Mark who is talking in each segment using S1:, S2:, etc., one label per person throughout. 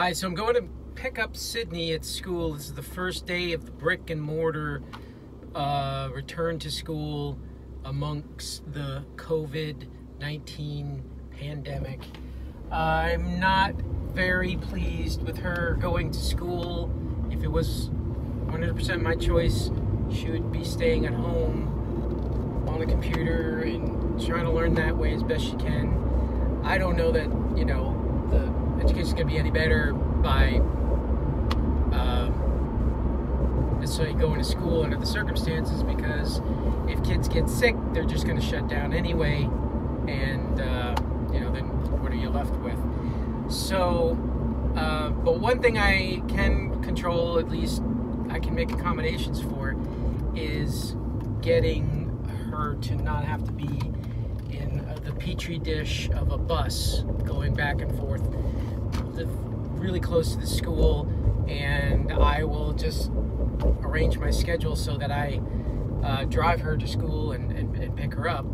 S1: Hi, so I'm going to pick up Sydney at school. This is the first day of the brick and mortar return to school amongst the COVID-19 pandemic. I'm not very pleased with her going to school. If it was 100% my choice, she would be staying at home on the computer and trying to learn that way as best she can. I don't know that, the education's going to be any better by necessarily going to school under the circumstances, because if kids get sick, they're just going to shut down anyway, and then what are you left with? So, but one thing I can control, at least I can make accommodations for, is getting her to not have to be in the petri dish of a bus going back and forth really close to the school, and I will just arrange my schedule so that I drive her to school and pick her up.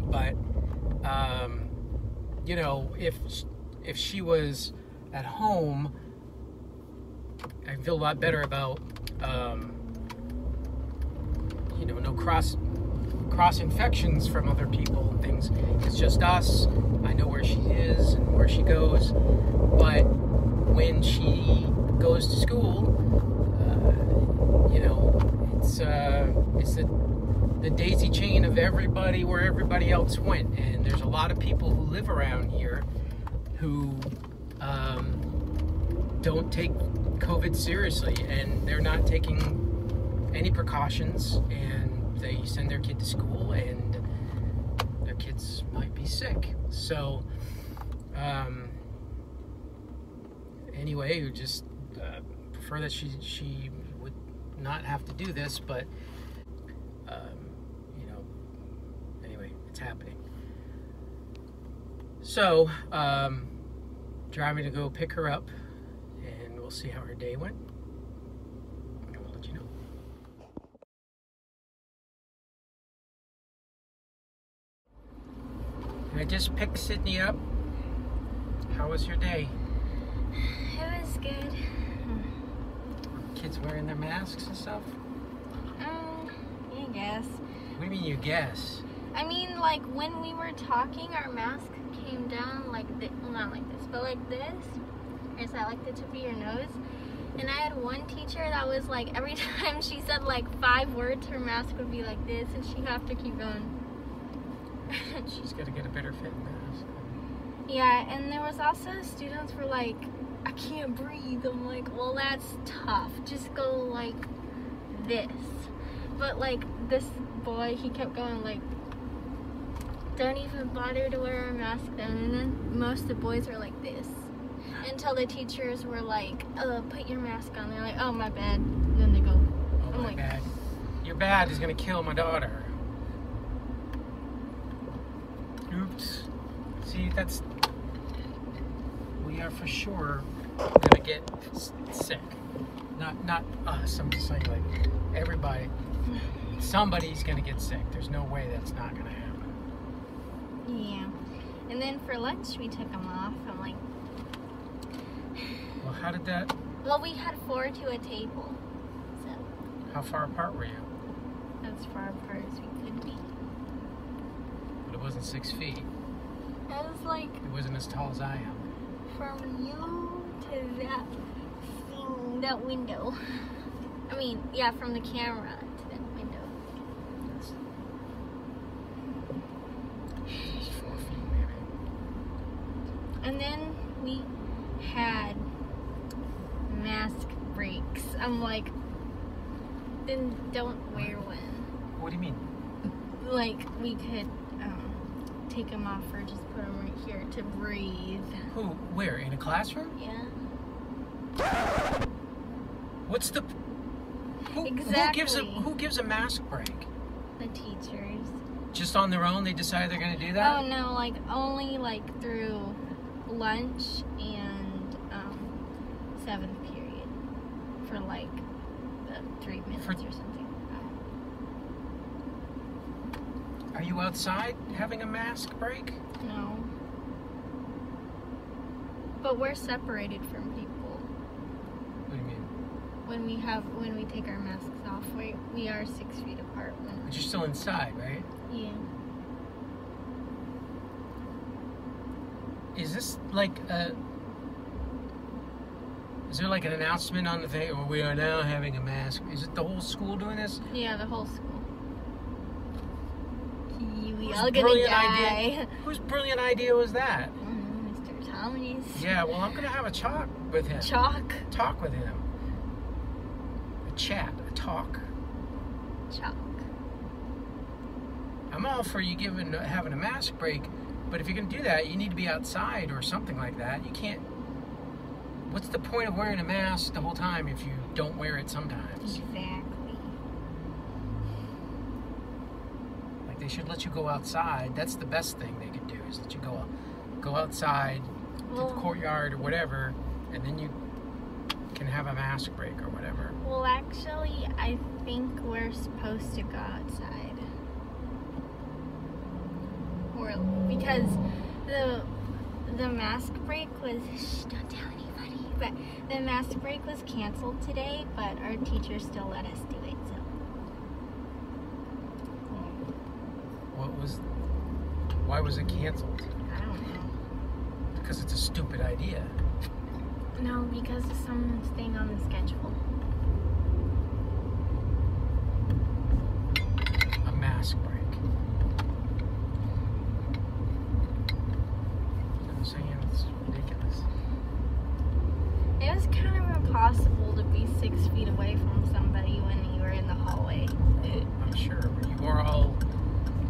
S1: But if she was at home, I feel a lot better about no cross infections from other people and things. It's just us. I know where she is and where she goes. But when she goes to school, it's the daisy chain of everybody where everybody else went. And there's a lot of people who live around here who don't take COVID seriously, and they're not taking any precautions, and they send their kid to school and their kids might be sick. So anyway, we just prefer that she would not have to do this, but anyway, it's happening. So driving to go pick her up, and we'll see how her day went, and we'll let you know. I just picked Sydney up. How was your day?
S2: It was good.
S1: Kids wearing their masks and stuff?
S2: I guess.
S1: What do you mean you guess?
S2: I mean, like, when we were talking, our mask came down like this. Well, not like this, but like this. It's at like the tip of your nose. And I had one teacher that was like, every time she said like 5 words, her mask would be like this, and she'd have to keep going.
S1: She's got to get a better fit mask.
S2: Yeah, and there was also students who were like, I can't breathe. I'm like, well, that's tough. Just go like this. But like this boy, he kept going like, don't even bother to wear a mask then. And then most of the boys were like this. Until the teachers were like, put your mask on. They're like, oh, my bad. And then they go,
S1: oh,
S2: I'm
S1: my
S2: like,
S1: bad. Your bad is going to kill my daughter. Oops. See, we are for sure gonna get sick. Not us, I'm just saying, like, everybody. Somebody's gonna get sick. There's no way that's not gonna happen.
S2: Yeah. And then for lunch, we took them off. I'm like,
S1: well, how did that?
S2: Well, we had 4 to a table. So.
S1: How far apart were you?
S2: As far apart as we could be.
S1: But it wasn't 6 feet.
S2: It was like,
S1: it wasn't as tall as I am.
S2: From you to that thing, that window. I mean, yeah, from the camera to that window.
S1: It's 4 feet, maybe.
S2: And then we had mask breaks. I'm like, then don't wear one.
S1: What do you mean?
S2: Like, we could take them off or just put them right here to breathe.
S1: Who? Where? In a classroom?
S2: Yeah.
S1: What's the...
S2: Exactly.
S1: Who gives a mask break?
S2: The teachers.
S1: Just on their own, they decide they're going to do that?
S2: Oh, no, like, only, like, through lunch and 7th period. For, like, 3 minutes or something.
S1: Are you outside having a mask break?
S2: No. But we're separated from people.
S1: What do you mean?
S2: When we take our masks off, we are 6 feet apart.
S1: But you're still inside, right?
S2: Yeah.
S1: Is this like is there like an announcement on the thing, or we are now having a mask? Is it the whole school doing this?
S2: Yeah, the whole school. We
S1: Whose
S2: all gonna
S1: brilliant
S2: die.
S1: idea? Whose brilliant idea was that?
S2: Mr. Tommy's.
S1: Yeah, well, I'm gonna have a talk with him.
S2: Chalk.
S1: Talk with him. A chat, a talk.
S2: Chalk.
S1: I'm all for you having a mask break, but if you're gonna do that, you need to be outside or something like that. You can't. What's the point of wearing a mask the whole time if you don't wear it sometimes?
S2: Exactly.
S1: Like, they should let you go outside. That's the best thing they could do, is let you go outside to the courtyard or whatever, and then you can have a mask break or whatever.
S2: Well, actually, I think we're supposed to go outside. Because the mask break was, shh, don't tell anybody, but the mask break was canceled today, but our teacher still let us do it, so.
S1: Why was it canceled?
S2: I don't know.
S1: Because it's a stupid idea.
S2: No, because of something on the schedule.
S1: A mask break. I'm saying it's ridiculous.
S2: It was kind of impossible to be 6 feet away from somebody when you were in the hallway.
S1: I'm sure. You are all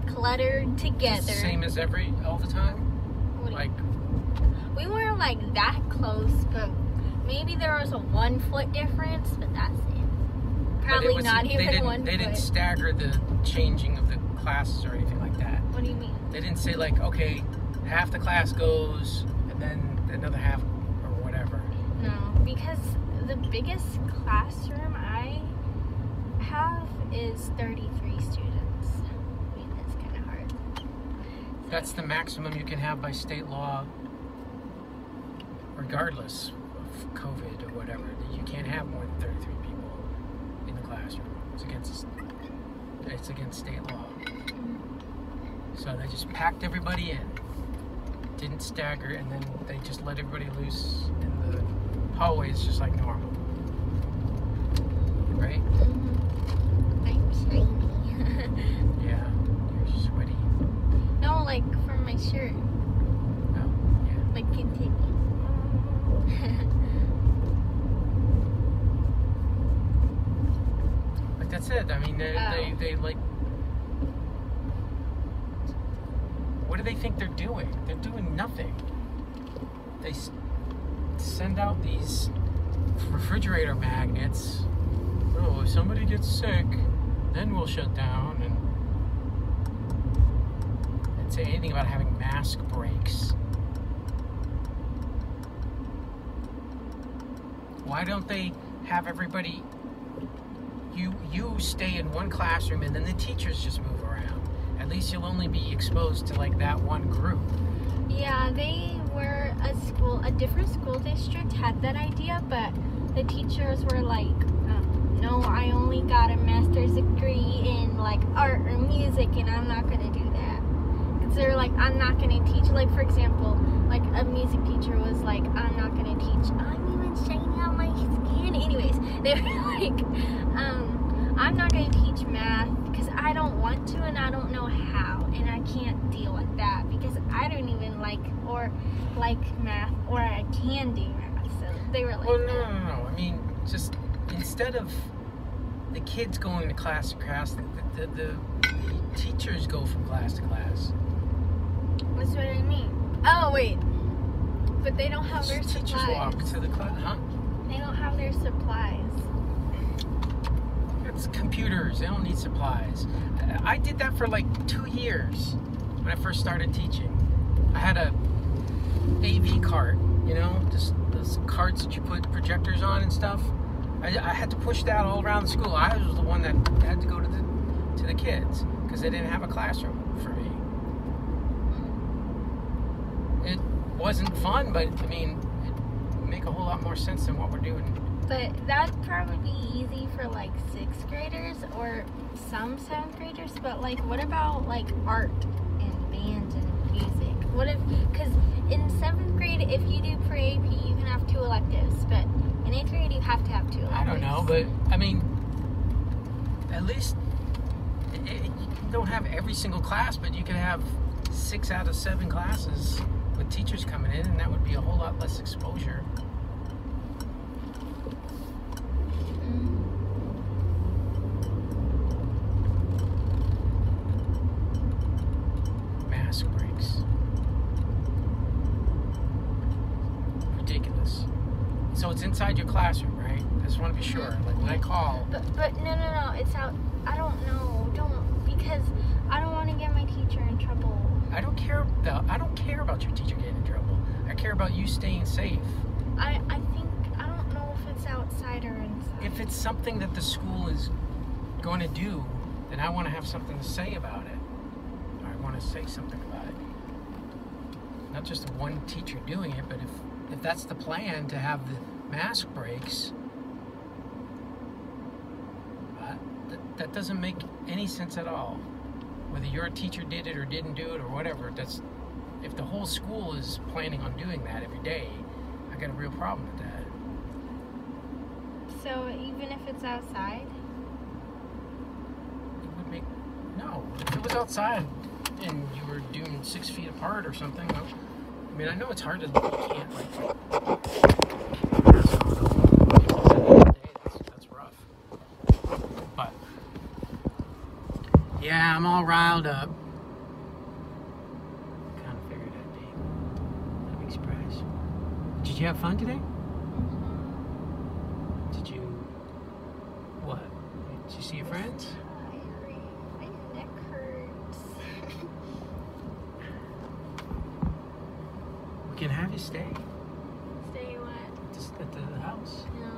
S2: Cluttered together.
S1: same as all the time? Like,
S2: we weren't like that close, but maybe there was a 1 foot difference, but that's it. Probably not even 1 foot.
S1: They didn't stagger the changing of the classes or anything like that.
S2: What do you mean?
S1: They didn't say like, okay, half the class goes and then another half or whatever.
S2: No, because the biggest classroom I have is 33 students. I mean, that's kind of hard.
S1: That's the maximum you can have by state law, regardless of COVID or whatever. You can't have more than 33 people in the classroom. It's against state law. So they just packed everybody in, didn't stagger, and then they just let everybody loose in the hallways just like normal. Right?
S2: I'm shiny.
S1: Yeah, you're sweaty.
S2: No, like from my shirt.
S1: Oh, yeah.
S2: Like continue.
S1: Like, that's it. I mean, they like, what do they think they're doing? They're doing nothing. They send out these refrigerator magnets. Oh, if somebody gets sick, then we'll shut down, and say anything about having mask breaks. Why don't they have everybody, you stay in one classroom and then the teachers just move around? At least you'll only be exposed to like that one group.
S2: Yeah, they were a different school district had that idea, but the teachers were like, no, I only got a master's degree in like art or music, and I'm not gonna do that. Because they're like, I'm not gonna teach. Like, for example, like a music teacher was like, I'm not gonna teach. I'm even shining out my skin. Anyways, they were like, I'm not gonna teach math because I don't want to and I don't know how, and I can't deal with that because I don't even like math, or I can do math. So they were like,
S1: well, no. I mean, just instead of the kids going to class to class, the teachers go from class to class.
S2: That's what I mean. Oh, wait. But they don't have their supplies.
S1: Teachers walk to the class, huh?
S2: They don't have their supplies.
S1: It's computers. They don't need supplies. I did that for like 2 years when I first started teaching. I had a AV cart, you know, just those carts that you put projectors on and stuff. I had to push that all around the school. I was the one that had to go to the kids because they didn't have a classroom for me. It wasn't fun, but I mean, make a whole lot more sense than what we're doing.
S2: But that would probably be easy for like 6th graders or some 7th graders. But like, what about like art and band and music? What if, because in 7th grade, if you do pre-AP, you can have 2 electives. But in 8th grade, you have to have 2 electives.
S1: I don't know, but I mean, at least you don't have every single class, but you could have 6 out of 7 classes with teachers coming in, and that would be a whole lot less exposure. Mask breaks. Ridiculous. So it's inside your classroom, right? I just want to be sure. Like when I call.
S2: But no, it's out. I don't know. Because I don't want to get my teacher in trouble.
S1: I don't care about your teacher getting in trouble. I care about you staying safe.
S2: I don't know if it's outside or inside.
S1: If it's something that the school is going to do, then I want to have something to say about it. Or I want to say something about it. Not just one teacher doing it, but if that's the plan, to have the mask breaks, that doesn't make any sense at all. Whether your teacher did it or didn't do it or whatever, if the whole school is planning on doing that every day, I got a real problem with that.
S2: So even if it's outside?
S1: It would make, no. If it was outside and you were doing 6 feet apart or something, I mean, I know it's hard to, you can't like, that's rough. But yeah, I'm all riled up. Kind of figured I'd be a big surprise. Did you have fun today? Did you, what? Did you see your friends?
S2: My neck hurts.
S1: We can have you stay.
S2: Stay what?
S1: Just at the house.
S2: No.